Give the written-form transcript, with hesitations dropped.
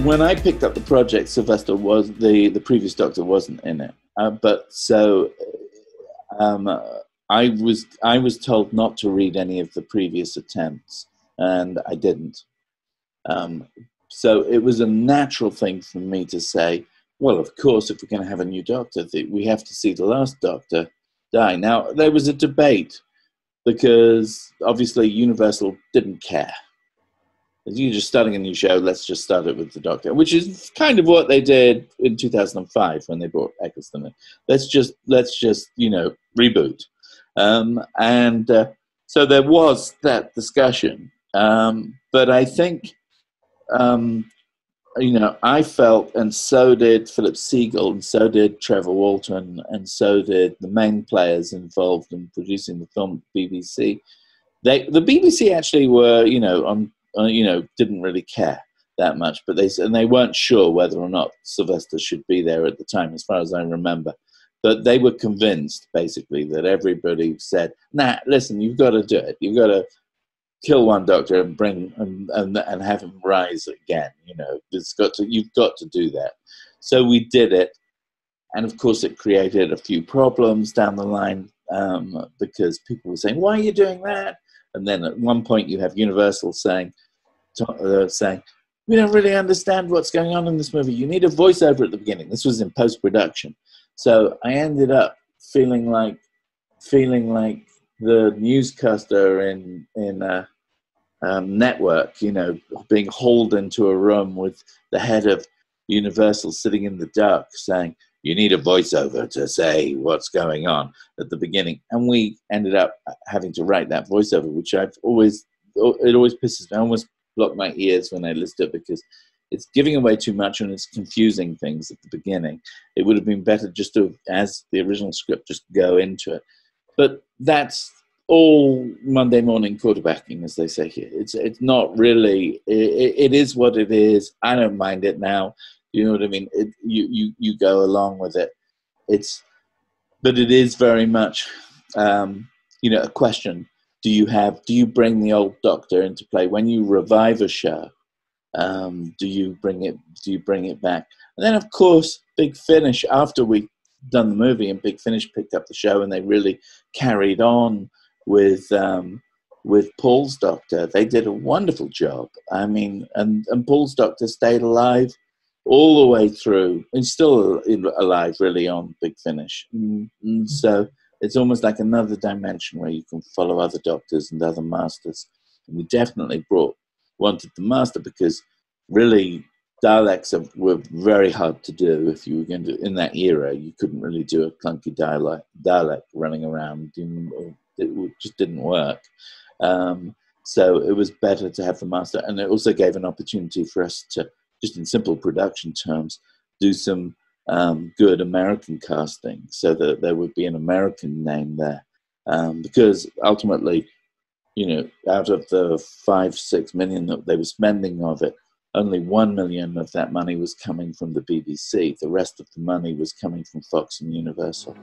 when I picked up the project, Sylvester was the previous Doctor wasn't in it, I was told not to read any of the previous attempts, and I didn't. So it was a natural thing for me to say, well, of course, if we're going to have a new Doctor, we have to see the last Doctor die. Now, there was a debate because obviously Universal didn't care. You're just starting a new show, let's just start it with the Doctor, which is kind of what they did in 2005 when they brought Eccleston in. Let's just reboot. So there was that discussion. But I think, I felt, and so did Philip Siegel, and so did Trevor Walton, and so did the main players involved in producing the film, BBC. The BBC actually were, didn't really care that much, but they weren't sure whether or not Sylvester should be there at the time, as far as I remember. But they were convinced, basically, that everybody said, "Nah, listen, you've got to do it. You've got to kill one Doctor and bring and have him rise again. You've got to do that." So we did it, and of course, it created a few problems down the line because people were saying, "Why are you doing that?" And then at one point, you have Universal saying, "We don't really understand what's going on in this movie. You need a voiceover at the beginning." This was in post-production. So I ended up feeling like the newscaster in Network, being hauled into a room with the head of Universal sitting in the dark saying, "You need a voiceover to say what's going on at the beginning." And we ended up having to write that voiceover, which it always pisses me. I almost block my ears when I listen to it because it's giving away too much and it's confusing things at the beginning. It would have been better just to, as the original script, just go into it. But that's all Monday morning quarterbacking, as they say here. It's not really. It is what it is. I don't mind it now. You know what I mean? You go along with it. But it is very much, a question. Do you bring the old Doctor into play when you revive a show? Do you bring it back? And then, of course, Big Finish, after we done the movie and Big Finish picked up the show and they really carried on with Paul's Doctor. They did a wonderful job. I mean, and Paul's Doctor stayed alive all the way through. He's still alive, really, on Big Finish. And so it's almost like another dimension where you can follow other Doctors and other Masters. And we definitely wanted the Master because really Daleks were very hard to do. If you were going to, in that era, you couldn't really do a clunky Dalek running around. It just didn't work. So it was better to have the Master, and it also gave an opportunity for us to, just in simple production terms, do some good American casting so that there would be an American name there. Because ultimately, out of the 5-6 million that they were spending of it, only 1 million of that money was coming from the BBC. The rest of the money was coming from Fox and Universal.